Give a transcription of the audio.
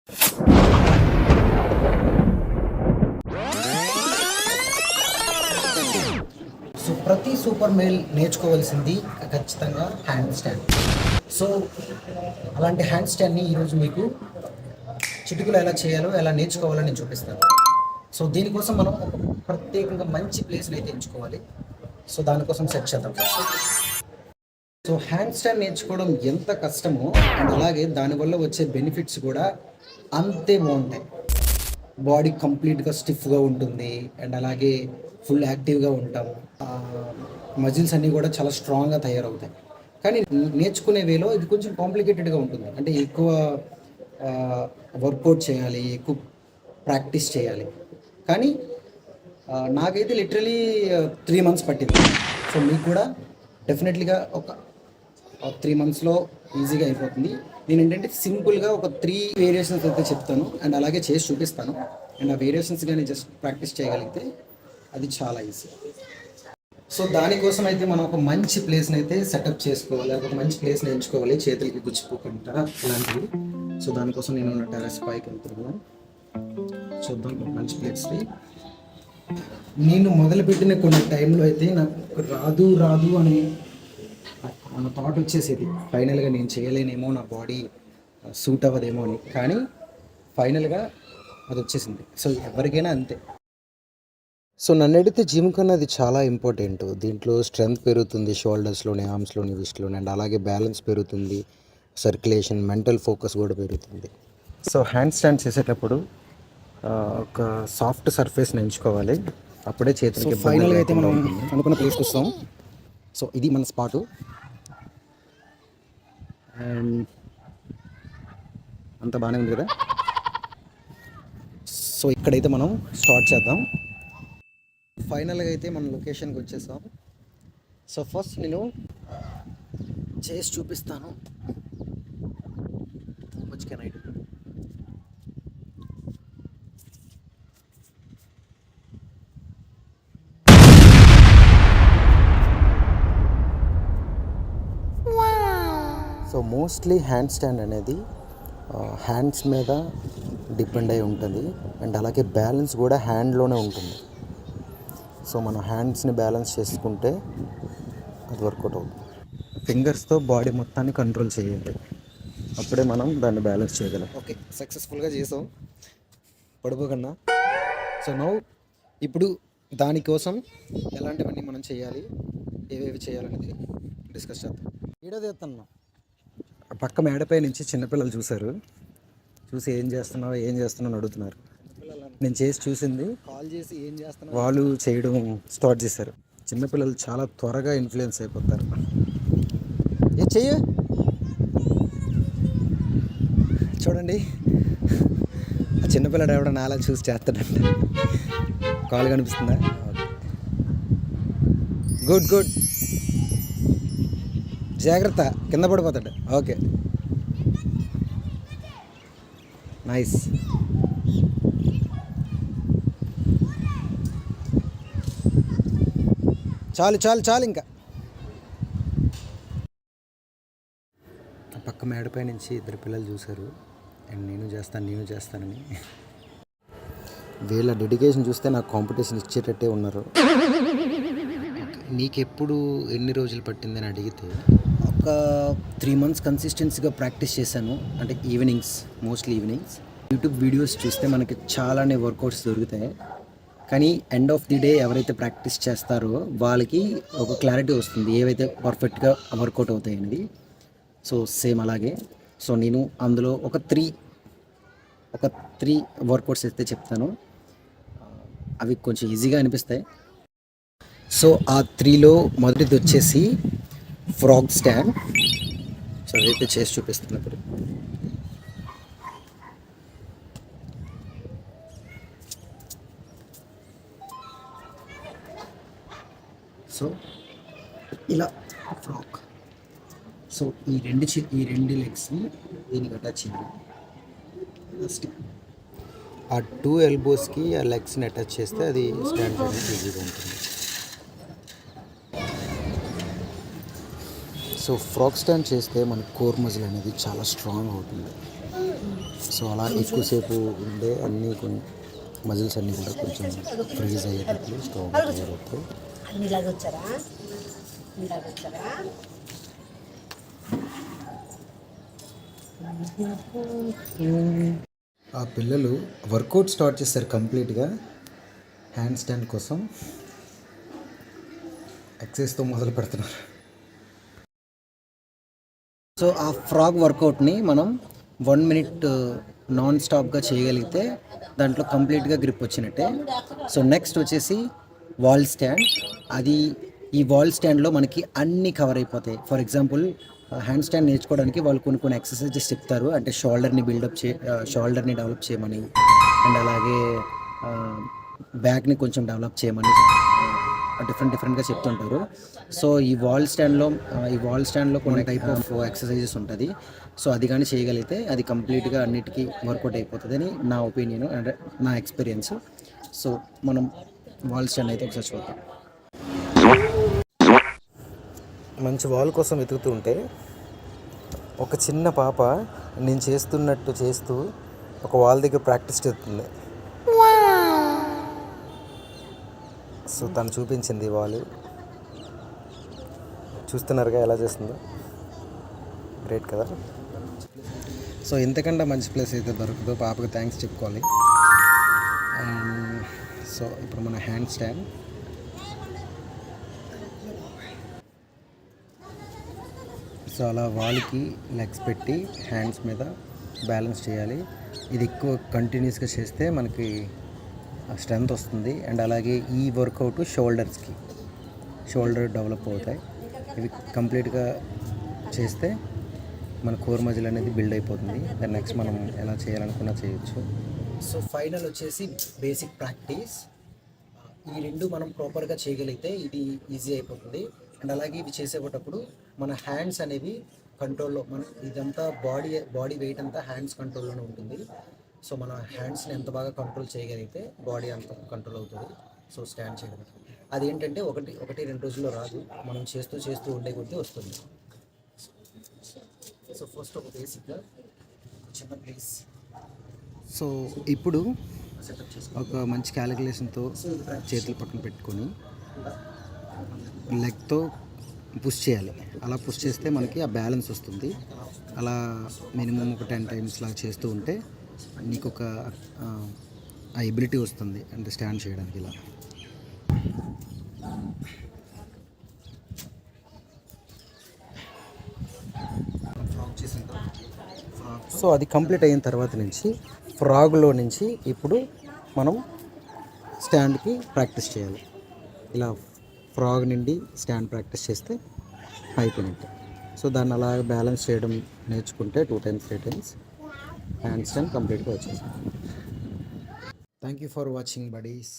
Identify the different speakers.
Speaker 1: So ప్రతి super male నేర్చుకోవాల్సింది ఖచ్చితంగా హ్యాండ్ స్టాండ్. సో అలాంటి హ్యాండ్ స్టాండ్ని ఈరోజు మీకు చిటికలో ఎలా చేయాలో ఎలా నేర్చుకోవాలో నేను చూపిస్తాను. సో దీనికోసం మనం ఒక ప్రత్యేకంగా మంచి ప్లేస్ని అయితే ఎంచుకోవాలి. సో దానికోసం సెట్ చేద్దాం. సో హ్యాండ్ స్టాండ్ నేర్చుకోవడం ఎంత కష్టమో అండ్ అలాగే దానివల్ల వచ్చే బెనిఫిట్స్ కూడా అంతే బాగుంటాయి. బాడీ కంప్లీట్గా స్టిఫ్గా ఉంటుంది అండ్ అలాగే ఫుల్ యాక్టివ్గా ఉంటాము. మజిల్స్ అన్నీ కూడా చాలా స్ట్రాంగ్గా తయారవుతాయి. కానీ నేర్చుకునే వేలో ఇది కొంచెం కాంప్లికేటెడ్గా ఉంటుంది. అంటే ఎక్కువ వర్కౌట్ చేయాలి, ఎక్కువ ప్రాక్టీస్ చేయాలి. కానీ నాకైతే లిటరలీ 3 months పట్టింది. సో మీకు కూడా డెఫినెట్లీగా ఒక 3 monthsలో ఈజీగా అయిపోతుంది. నేను ఏంటంటే సింపుల్గా ఒక 3 వేరియేషన్స్ అయితే చెప్తాను అండ్ అలాగే చేసి చూపిస్తాను. అండ్ ఆ వేరియేషన్స్ కానీ జస్ట్ ప్రాక్టీస్ చేయగలిగితే అది చాలా ఈజీ. సో దానికోసం అయితే మనం ఒక మంచి ప్లేస్ని అయితే సెటప్ చేసుకోవాలి, ఒక మంచి ప్లేస్ని ఎంచుకోవాలి, చేతులకి గుచ్చిపోకుండా ఇలాంటివి. సో దానికోసం నేను నా టెర్రస్ పైకి వెళ్తున్నాను. చూద్దాం మంచి ప్లేస్ని. నేను మొదలుపెట్టిన కొన్ని టైంలో అయితే నాకు రాదు అని మన థాట్ వచ్చేసేది. ఫైనల్గా నేను చేయలేనేమో, నా బాడీ సూట్ అవ్వదేమో అని. కానీ ఫైనల్గా అది వచ్చేసింది. సో ఎవరికైనా అంతే. సో నన్ను అడిగితే జిమ్ కన్నా అది చాలా ఇంపార్టెంట్. దీంట్లో స్ట్రెంగ్త్ పెరుగుతుంది, షోల్డర్స్లోని, ఆర్మ్స్లోని, విస్ట్లోని, అండ్ అలాగే బ్యాలెన్స్ పెరుగుతుంది, సర్క్యులేషన్, మెంటల్ ఫోకస్ కూడా పెరుగుతుంది. సో హ్యాండ్ స్టాండ్ చేసేటప్పుడు ఒక సాఫ్ట్ సర్ఫేస్ని ఎంచుకోవాలి. అప్పుడే చేతులకి ఫైనల్గా అయితే మనం అనుకున్న ప్లేస్కి వస్తాం. సో ఇది మన స్పాటు. అండ్ అంత బాగానే ఉంది కదా. సో ఇక్కడైతే మనం స్టార్ట్ చేద్దాం. ఫైనల్గా అయితే మన లొకేషన్కి వచ్చేసాం. సో ఫస్ట్ నేను చేసి చూపిస్తాను. Right so mostly hand stand అనేది హ్యాండ్స్ మీద డిపెండ్ అయి ఉంటుంది అండ్ అలాగే బ్యాలెన్స్ కూడా హ్యాండ్లోనే ఉంటుంది. సో మనం హ్యాండ్స్ని బ్యాలెన్స్ చేసుకుంటే అది వర్కౌట్ అవుతుంది. ఫింగర్స్తో బాడీ మొత్తాన్ని కంట్రోల్ చేయాలి, అప్పుడే మనం దాన్ని బ్యాలెన్స్ చేయగలం. ఓకే, సక్సెస్ఫుల్గా చేసాం, పడిపోకన్నా. సో ఇప్పుడు దానికోసం ఎలాంటివన్నీ మనం చేయాలి, ఏవేవి చేయాలనేది డిస్కస్ చేద్దాం. వీడియో తీస్తున్నాం. పక్క మేడపై నుంచి చిన్నపిల్లలు చూసి ఏం చేస్తున్నావు అడుగుతున్నారు. నేను చేసి చూసింది కాల్ చేసి ఏం చేస్తున్నా వాళ్ళు చేయడం స్టార్ట్ చేశారు. చిన్నపిల్లలు చాలా త్వరగా ఇన్ఫ్లుయెన్స్ అయిపోతారు. ఏ చెయ్య చూడండి, ఆ చిన్నపిల్లడు ఎవడో నాలా చూసి చేస్తాడంట. కాల్ కనిపిస్తుందా? గుడ్, జాగ్రత్త, కింద పడిపోతాడు. Okay, nice. చాలు ఇంకా. పక్క మేడపై నుంచి 2 పిల్లలు చూశారు అండ్ నేను చేస్తానని. వీళ్ళ డెడికేషన్ చూస్తే నాకు కాంపిటీషన్ ఇచ్చేటట్టే ఉన్నారు. నీకెప్పుడు ఎన్ని రోజులు పట్టిందని అడిగితే ఒక 3 months కన్సిస్టెన్సీగా ప్రాక్టీస్ చేశాను. అంటే మోస్ట్లీ ఈవినింగ్స్. యూట్యూబ్ వీడియోస్ చూస్తే మనకి చాలానే వర్కౌట్స్ దొరుకుతాయి. కానీ ఎండ్ ఆఫ్ ది డే ఎవరైతే ప్రాక్టీస్ చేస్తారో వాళ్ళకి ఒక క్లారిటీ వస్తుంది ఏవైతే పర్ఫెక్ట్గా వర్కౌట్ అవుతాయి అనేది. సో సేమ్ అలాగే. సో నేను అందులో ఒక త్రీ వర్కౌట్స్ అయితే చెప్తాను. అవి కొంచెం ఈజీగా అనిపిస్తాయి. సో ఆ 3లో మొదటిది వచ్చేసి ఫ్రాగ్ స్టాండ్. సో అదైతే చేసి చూపిస్తాను ఇప్పుడు. సో ఇలా ఫ్రాక్. సో ఈ రెండు లెగ్స్ని దీనికి అటాచ్ చేయాలి. ఫస్ట్ ఆ 2 elbowsకి ఆ లెగ్స్ని అటాచ్ చేస్తే అది స్టాండ్ చేయడానికి ఈజీగా ఉంటుంది. సో ఫ్రాక్ స్టాండ్ చేస్తే మన కోర్ మజిల్ అనేది చాలా స్ట్రాంగ్ అవుతుంది.
Speaker 2: సో అలా ఎక్కువసేపు ఉండే అన్నీ కొన్ని మజిల్స్ అన్నీ కూడా కొంచెం ఫ్రీజ్ అయ్యేటట్లు స్ట్రాంగ్ తయారవుతాయి. ఆ పిల్లలు వర్కౌట్ స్టార్ట్ చేస్తారు కంప్లీట్గా హ్యాండ్ స్టాండ్ కోసం ఎక్సైజ్తో మొదలు పెడుతున్నారు.
Speaker 1: సో ఆ ఫ్రాగ్ వర్కౌట్ని మనం 1 మినిట్ నాన్ స్టాప్గా చేయగలిగితే దాంట్లో కంప్లీట్గా గ్రిప్ వచ్చినట్టే. సో నెక్స్ట్ వచ్చేసి వాల్ స్టాండ్. అది ఈ వాల్ స్టాండ్లో మనకి అన్నీ కవర్ అయిపోతాయి. ఫర్ ఎగ్జాంపుల్ హ్యాండ్ స్టాండ్ నేర్చుకోవడానికి వాళ్ళు కొన్ని ఎక్సర్సైజెస్ చెప్తారు. అంటే షోల్డర్ని డెవలప్ చేయమని, అండ్ అలాగే బ్యాక్ని కొంచెం డెవలప్ చేయమని డిఫరెంట్గా చెప్తుంటారు. సో ఈ వాల్ స్టాండ్లో కొన్ని టైప్ ఆఫ్ ఎక్సర్సైజెస్ ఉంటుంది. సో అది కానీ చేయగలిగితే అది కంప్లీట్గా అన్నిటికీ వర్కౌట్ అయిపోతుంది అని నా ఒపీనియన్ అండ్ నా ఎక్స్పీరియన్స్. సో మనం వాల్ స్టాండ్ అయితే ఒకసారి చూద్దాం.
Speaker 2: మంచి వాల్ కోసం వెతుకుతూ ఉంటే ఒక చిన్న పాప నేను చేస్తున్నట్టు చేస్తూ ఒక వాల్ దగ్గర ప్రాక్టీస్ చేస్తుంది. సో తను చూపించింది వాల్, చూస్తున్నారుగా ఎలా చేస్తుందో. గ్రేట్ కదా. సో ఇంతకన్నా మంచి ప్లేస్ అయితే దొరకదు. పాపకు థ్యాంక్స్ చెప్పుకోవాలి. అండ్ సో ఇప్పుడు మన హ్యాండ్ స్టాండ్. సో అలా వాల్కి లెగ్స్ పెట్టి హ్యాండ్స్ మీద బ్యాలెన్స్ చేయాలి. ఇది ఎక్కువ కంటిన్యూస్గా చేస్తే మనకి స్ట్రెంగ్త్ వస్తుంది. అండ్ అలాగే ఈ వర్కౌట్ షోల్డర్ డెవలప్ అవుతాయి. ఇవి కంప్లీట్గా చేస్తే మన కోర్ మజిల్ అనేది బిల్డ్ అయిపోతుంది. దాని నెక్స్ట్ మనం ఎలా చేయాలనుకున్నా చేయొచ్చు.
Speaker 1: సో ఫైనల్ వచ్చేసి బేసిక్ ప్రాక్టీస్. ఈ రెండు మనం ప్రాపర్గా చేయగలిగితే ఇది ఈజీ అయిపోతుంది. అండ్ అలాగే ఇవి చేసేటప్పుడు మన హ్యాండ్స్ అనేవి కంట్రోల్లో, ఇదంతా బాడీ వెయిట్ అంతా హ్యాండ్స్ కంట్రోల్లోనే ఉంటుంది. సో మన హ్యాండ్స్ని ఎంత బాగా కంట్రోల్ చేయగలిగితే బాడీ అంత కంట్రోల్ అవుతుంది. సో స్టాండ్ చేయగలిగితే అదేంటంటే ఒకటి 2 రోజుల్లో రాదు, మనం చేస్తూ ఉండే కొద్దీ వస్తుంది. సో ఫస్ట్ ఒక బేసిక్గా చిన్న ప్లేస్.
Speaker 2: సో ఇప్పుడు ఒక మంచి క్యాలిక్యులేషన్తో చేతులు పక్కన పెట్టుకొని లెగ్తో పుష్ చేయాలి. అలా పుష్ చేస్తే మనకి ఆ బ్యాలెన్స్ వస్తుంది. అలా మినిమం ఒక 10 టైమ్స్ లాగా చేస్తూ ఉంటే నీకు ఒక ఆ ఎబిలిటీ వస్తుంది అంటే స్టాండ్ చేయడానికి. ఇలా సో అది కంప్లీట్ అయిన తర్వాత నుంచి ఫ్రాగ్లో నుంచి ఇప్పుడు మనం స్టాండ్కి ప్రాక్టీస్ చేయాలి. ఇలా ఫ్రాగ్ నుండి స్టాండ్ ప్రాక్టీస్ చేస్తే అయిపోయినట్టు. సో దాన్ని అలా బ్యాలెన్స్ చేయడం నేర్చుకుంటే 2 times 3 times హ్యాండ్ స్టాండ్ కంప్లీట్గా వచ్చేసి. Thank you for watching buddies.